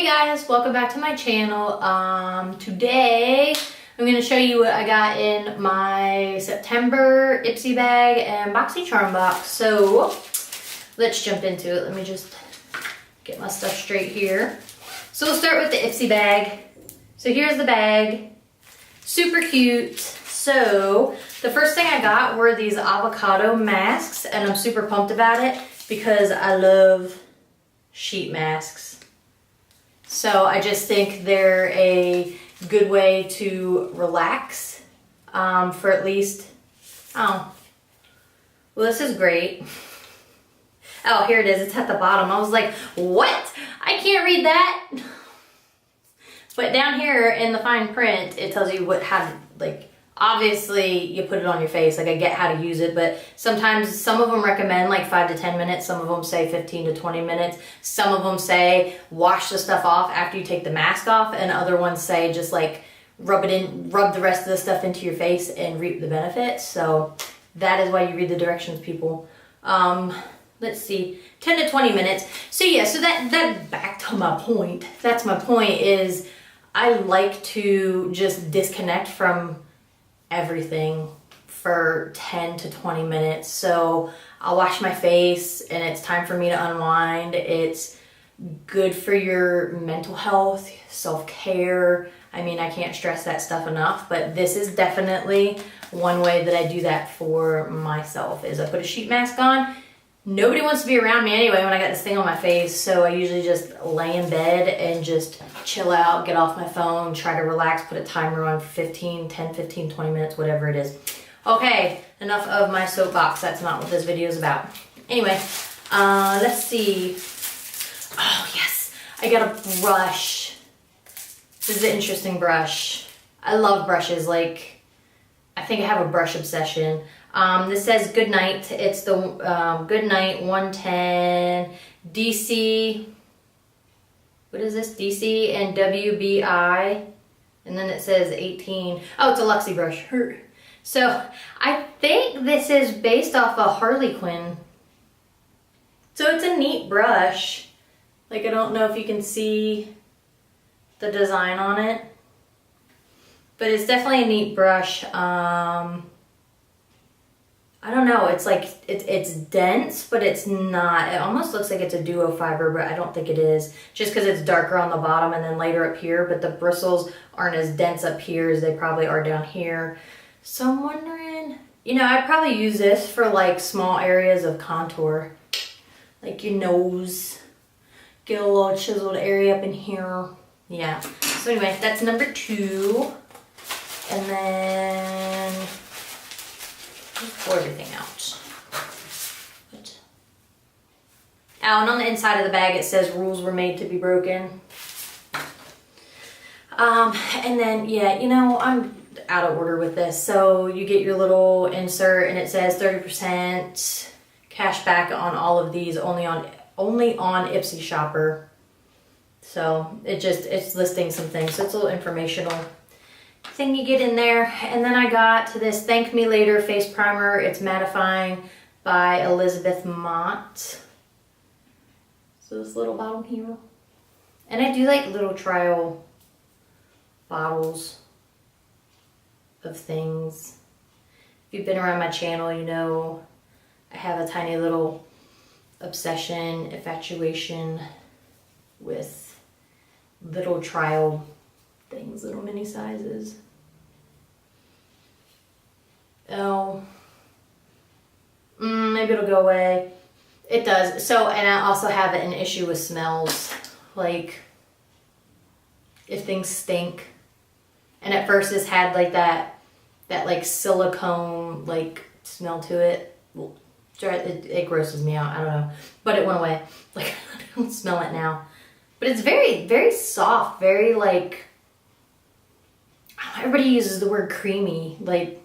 Hey guys, welcome back to my channel. Today I'm going to show you what I got in my September Ipsy bag and Boxycharm box. So let's jump into it. Let me just get my stuff straight here. So we'll start with the Ipsy bag. So here's the bag. Super cute. So the first thing I got were these avocado masks, and I'm super pumped about it because I love sheet masks. So I just think they're a good way to relax for at least, well, this is great. Oh, here it is. It's at the bottom. I was like, what? I can't read that. But down here in the fine print, it tells you obviously you put it on your face. Like, I get how to use it, but sometimes some of them recommend like 5 to 10 minutes. Some of them say 15 to 20 minutes. Some of them say wash the stuff off after you take the mask off, and other ones say just like rub the rest of the stuff into your face and reap the benefits. So that is why you read the directions, people. Let's see, 10 to 20 minutes. So yeah, so that back to my point. That's my point, is I like to just disconnect from everything for 10 to 20 minutes. So I'll wash my face and it's time for me to unwind. It's good for your mental health, self-care. I mean, I can't stress that stuff enough, but this is definitely one way that I do that for myself, is I put a sheet mask on. Nobody wants to be around me anyway when I got this thing on my face, so I usually just lay in bed and just chill out, get off my phone, try to relax, put a timer on for 10, 15, 20 minutes, whatever it is. Okay, enough of my soapbox. That's not what this video is about. Anyway, let's see. Oh, yes, I got a brush. This is an interesting brush. I love brushes. Like, I think I have a brush obsession. This says Good Night. It's the Good Night 110 DC. What is this? DC and WBI. And then it says 18. Oh, it's a Luxie brush. So I think this is based off a Harley Quinn. So it's a neat brush. Like, I don't know if you can see the design on it, but it's definitely a neat brush. I don't know, it's like, it's dense, but it's not. It almost looks like it's a duo fiber, but I don't think it is, just because it's darker on the bottom and then lighter up here, but the bristles aren't as dense up here as they probably are down here. So I'm wondering, I'd probably use this for like small areas of contour, like your nose, get a little chiseled area up in here. Yeah, so anyway, that's number 2. And then pour everything out. Oh, and on the inside of the bag it says rules were made to be broken. And then, yeah, I'm out of order with this. So you get your little insert and it says 30% cash back on all of these, only on Ipsy Shopper. So it's listing some things. So it's a little informational thing you get in there. And then I got this Thank Me Later face primer. It's mattifying by Elizabeth Mott. So this little bottle here. And I do like little trial bottles of things. If you've been around my channel, you know I have a tiny little obsession, infatuation with little trial things, little mini sizes. Oh, maybe it'll go away. It does. So, and I also have an issue with smells. Like, if things stink. And at first this had like that like silicone like smell to it. It grosses me out. I don't know. But it went away. Like, I don't smell it now. But it's very, very soft. Very like, everybody uses the word creamy, like,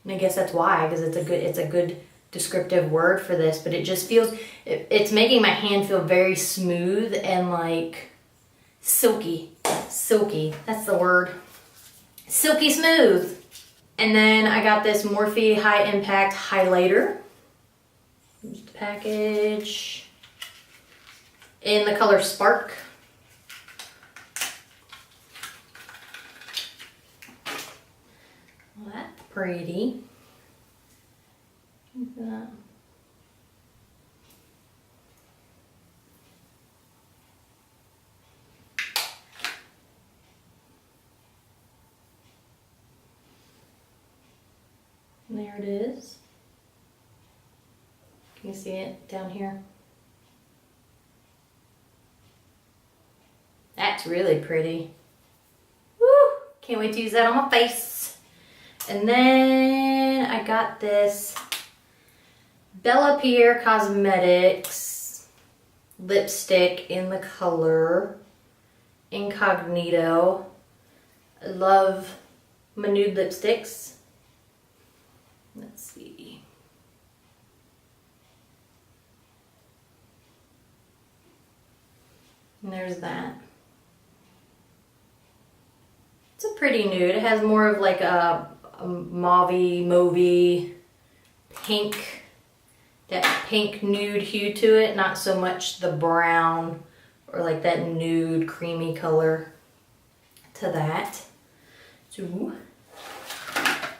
and I guess that's why, because it's a good descriptive word for this, but it just feels, it's making my hand feel very smooth and like silky. That's the word. Silky smooth. And then I got this Morphe High Impact Highlighter. Here's the package. In the color Spark. pretty. Look at that. And there it is. Can you see it down here? That's really pretty. Woo! Can't wait to use that on my face. And then I got this Bella Pierre Cosmetics lipstick in the color Incognito. I love my nude lipsticks. Let's see. And there's that. It's a pretty nude. It has more of like a mauvey pink, that pink nude hue to it, not so much the brown or like that nude creamy color to that. So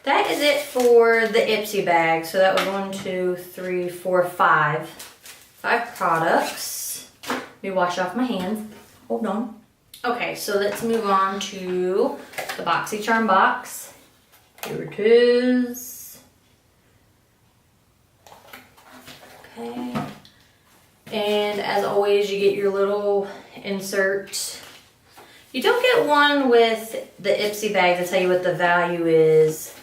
that is it for the Ipsy bag. So that was 1, 2, 3, 4, 5. 5 products. Let me wash off my hands. Hold on. Okay, so let's move on to the Boxycharm box. Here it is. Okay. And as always, you get your little insert. You don't get one with the Ipsy bag to tell you what the value is.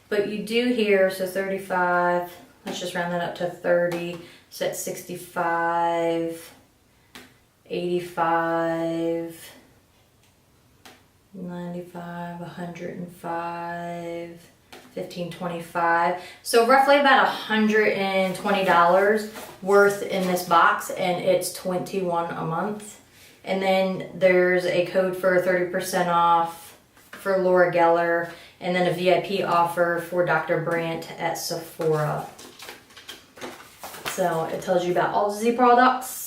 But you do here, so 35, let's just round that up to 30, so that's 65, 85, 95, 105, 15, 25. So roughly about $120 worth in this box, and it's $21 a month. And then there's a code for 30% off for Laura Geller, and then a VIP offer for Dr. Brandt at Sephora. So it tells you about all the products.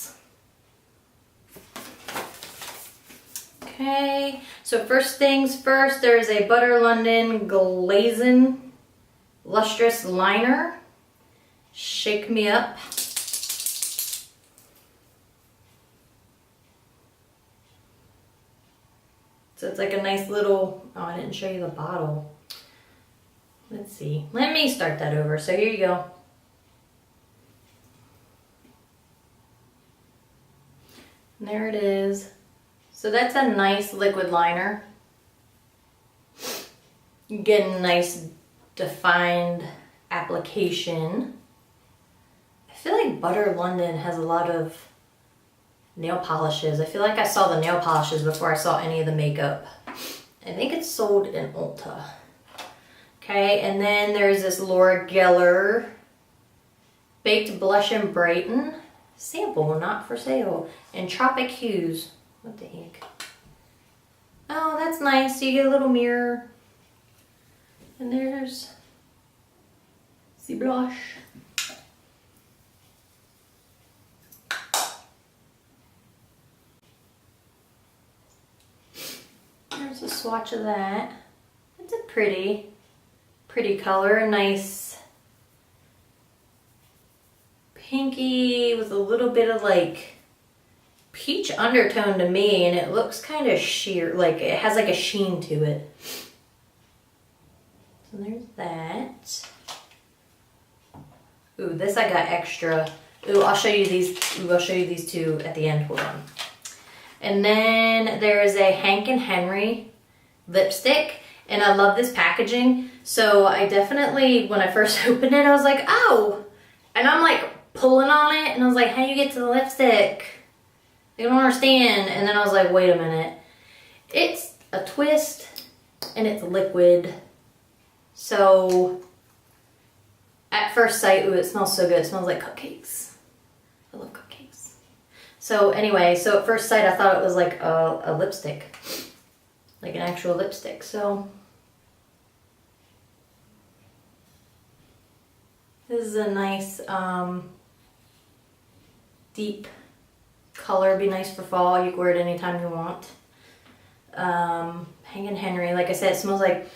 Okay, so first things first, there's a Butter London Glazin Lustrous Liner. Shake Me Up. So it's like a nice little, oh, I didn't show you the bottle. Let's see. Let me start that over. So here you go. And there it is. So that's a nice liquid liner. You get a nice defined application. I feel like Butter London has a lot of nail polishes. I feel like I saw the nail polishes before I saw any of the makeup. I think it's sold in Ulta. Okay, and then there's this Laura Geller Baked Blush and Brighten sample, not for sale, in Tropic Hues. What the heck? Oh, that's nice. So you get a little mirror. And there's the blush. There's a swatch of that. It's a pretty color. A nice pinky with a little bit of like peach undertone to me, and it looks kind of sheer, like it has like a sheen to it. So there's that. Ooh, this I got extra. Ooh, I'll show you these. Ooh, I'll show you these two at the end. Hold on. And then there's a Hank and Henry lipstick, and I love this packaging. So I definitely, when I first opened it, I was like, oh, and I'm like pulling on it, and I was like, how do you get to the lipstick? I don't understand. And then I was like, wait a minute. It's a twist, and it's liquid. So at first sight, ooh, it smells so good. It smells like cupcakes. I love cupcakes. So anyway, so at first sight, I thought it was like a lipstick, like an actual lipstick. So this is a nice deep color. Be nice for fall. You can wear it anytime you want. Hank and Henry, like I said, it smells like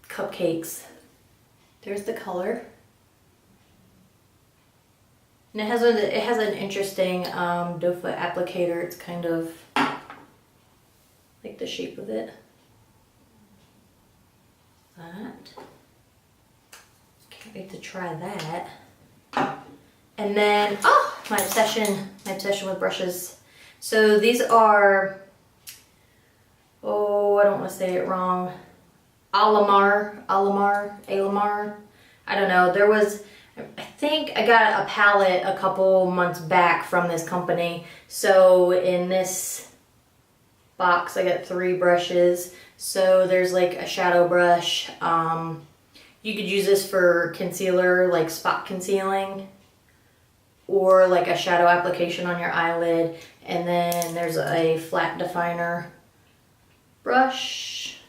cupcakes. There's the color. And it has an interesting doe foot applicator. It's kind of like the shape of it. That. Can't wait to try that. And then, oh, my obsession with brushes. So these are, oh, I don't want to say it wrong. Alamar. I don't know. There was, I think I got a palette a couple months back from this company. So in this box, I got 3 brushes. So there's like a shadow brush. You could use this for concealer, like spot concealing, or like a shadow application on your eyelid. And then there's a flat definer brush.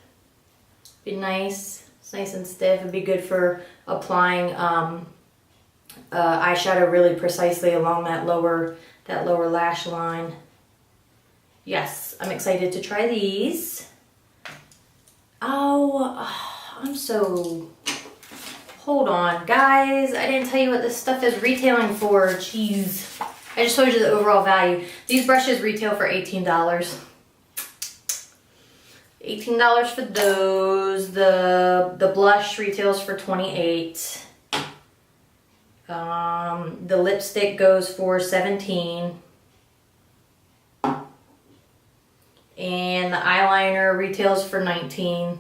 Be nice. It's nice and stiff. It'd be good for applying eyeshadow really precisely along that lower lash line. Yes, I'm excited to try these. Oh, I'm so... Hold on, guys. I didn't tell you what this stuff is retailing for. Jeez. I just told you the overall value. These brushes retail for $18. $18 for those. The blush retails for $28. The lipstick goes for $17. And the eyeliner retails for $19.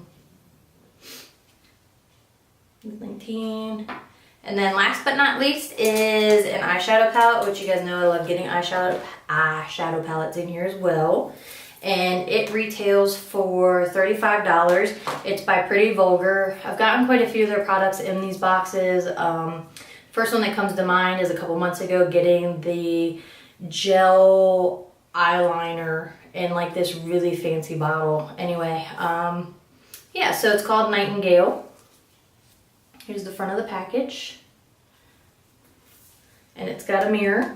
And then last but not least is an eyeshadow palette, which you guys know I love getting eyeshadow palettes in here as well. And it retails for $35. It's by Pretty Vulgar. I've gotten quite a few of their products in these boxes. First one that comes to mind is a couple months ago getting the gel eyeliner in like this really fancy bottle. Anyway, yeah, so it's called Nightingale. Here's the front of the package. And it's got a mirror.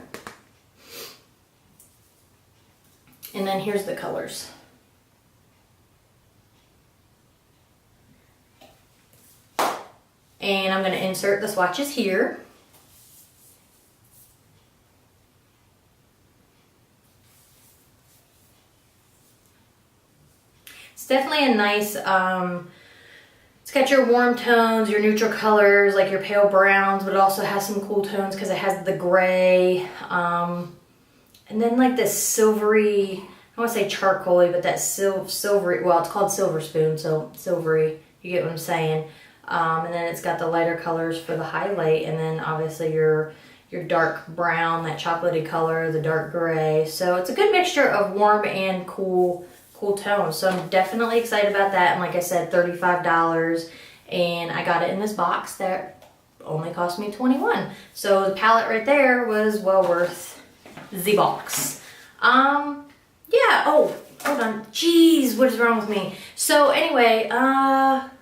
And then here's the colors. And I'm going to insert the swatches here. It's definitely a nice, it's got your warm tones, your neutral colors, like your pale browns, but it also has some cool tones because it has the gray. And then like this silvery, I don't want to say charcoaly, but that silvery, well, it's called Silver Spoon, so silvery, you get what I'm saying. And then it's got the lighter colors for the highlight, and then obviously your dark brown, that chocolatey color, the dark gray. So it's a good mixture of warm and cool tones. So I'm definitely excited about that. And like I said, $35. And I got it in this box that only cost me $21. So the palette right there was well worth the box. Yeah, oh, hold on. Jeez, what is wrong with me? So anyway,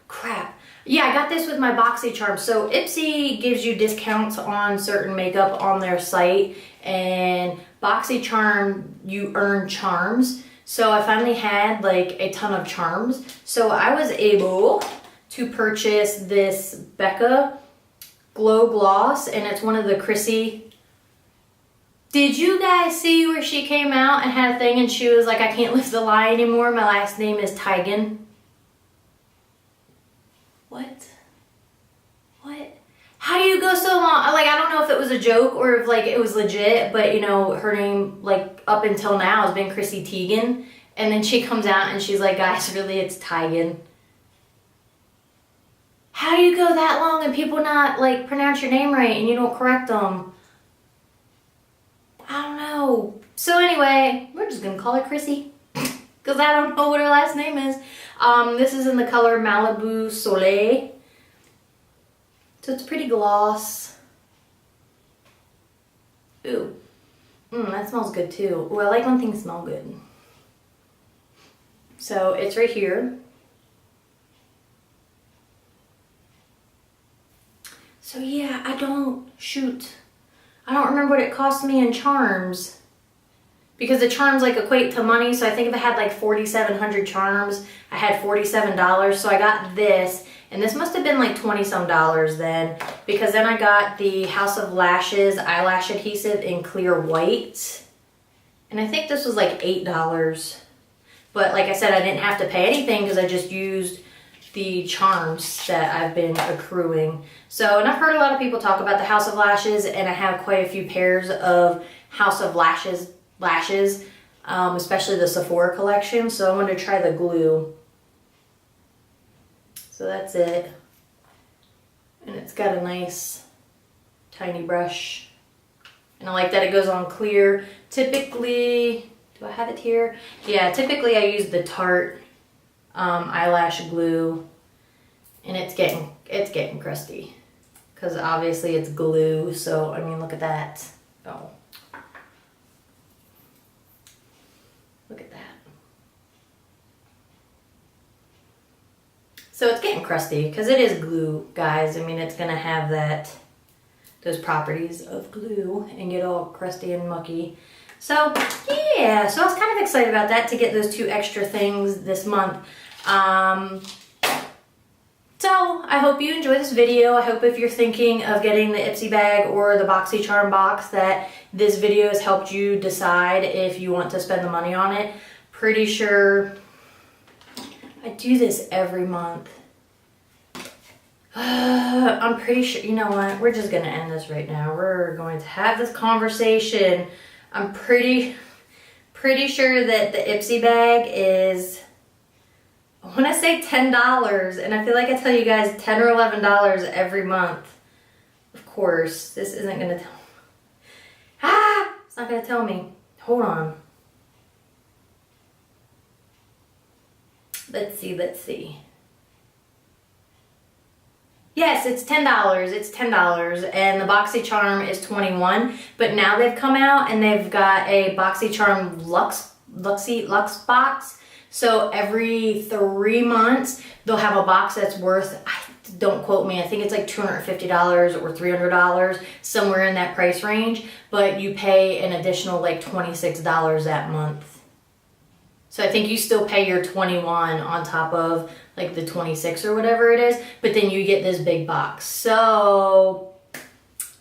crap. Yeah, I got this with my Boxycharm. So Ipsy gives you discounts on certain makeup on their site, and Boxycharm, you earn charms. So I finally had like a ton of charms. So I was able to purchase this Becca Glow Gloss, and it's one of the Chrissy. Did you guys see where she came out and had a thing and she was like, I can't live the lie anymore. My last name is Tigan. What? How do you go so long? Like, I don't know if it was a joke or if like it was legit, but you know, her name like up until now has been Chrissy Teigen. And then she comes out and she's like, guys, really it's Tigan. How do you go that long and people not like pronounce your name right and you don't correct them? I don't know. So anyway, we're just gonna call her Chrissy because I don't know what her last name is. This is in the color Malibu Soleil. So it's pretty gloss. Ooh, that smells good too. Ooh, I like when things smell good. So it's right here. So yeah, I don't remember what it cost me in charms, because the charms like equate to money. So I think if I had like 4,700 charms, I had $47. So I got this, And this must have been like 20 some dollars then, because then I got the House of Lashes eyelash adhesive in clear white. And I think this was like $8. But like I said, I didn't have to pay anything because I just used the charms that I've been accruing. So, and I've heard a lot of people talk about the House of Lashes, and I have quite a few pairs of House of lashes, especially the Sephora collection. So I wanted to try the glue. So that's it. And it's got a nice tiny brush. And I like that it goes on clear. Typically, do I have it here? Yeah, typically I use the Tarte eyelash glue, and it's getting crusty because obviously it's glue. So I mean, look at that. Oh, look at that. So it's getting crusty because it is glue, guys. I mean, it's gonna have those properties of glue and get all crusty and mucky. So yeah, so I was kind of excited about that, to get those 2 extra things this month. So I hope you enjoy this video. I hope if you're thinking of getting the Ipsy bag or the Boxycharm box, that this video has helped you decide if you want to spend the money on it. Pretty sure I do this every month. I'm pretty sure, you know what, we're just gonna end this right now. We're going to have this conversation. I'm pretty sure that the Ipsy bag is, I want to say $10, and I feel like I tell you guys $10 or $11 every month. Of course, this isn't going to tell me. It's not going to tell me. Hold on. Let's see. Yes, it's $10. It's $10, and the Boxycharm is $21. But now they've come out and they've got a Boxycharm Luxe box. So every 3 months they'll have a box that's worth, don't quote me, I think it's like $250 or $300, somewhere in that price range. But you pay an additional like $26 that month. So I think you still pay your 21 on top of like the 26 or whatever it is, but then you get this big box. So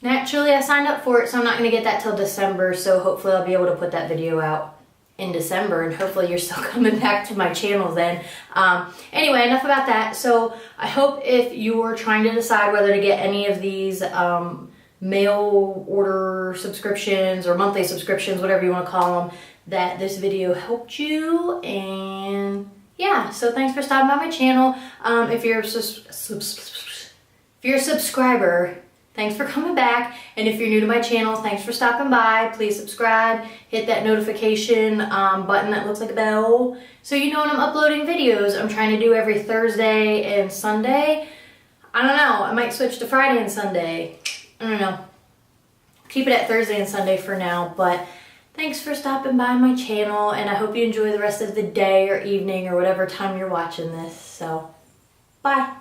naturally I signed up for it, so I'm not gonna get that till December. So hopefully I'll be able to put that video out in December, and hopefully you're still coming back to my channel then. Anyway, enough about that. So I hope if you're trying to decide whether to get any of these mail order subscriptions or monthly subscriptions, whatever you want to call them, that this video helped you. And yeah, so thanks for stopping by my channel. If you're a subscriber, thanks for coming back. And if you're new to my channel, thanks for stopping by. Please subscribe, hit that notification button that looks like a bell, so you know when I'm uploading videos. I'm trying to do every Thursday and Sunday. I don't know, I might switch to Friday and Sunday. I don't know. Keep it at Thursday and Sunday for now, but thanks for stopping by my channel, and I hope you enjoy the rest of the day or evening or whatever time you're watching this. So, bye.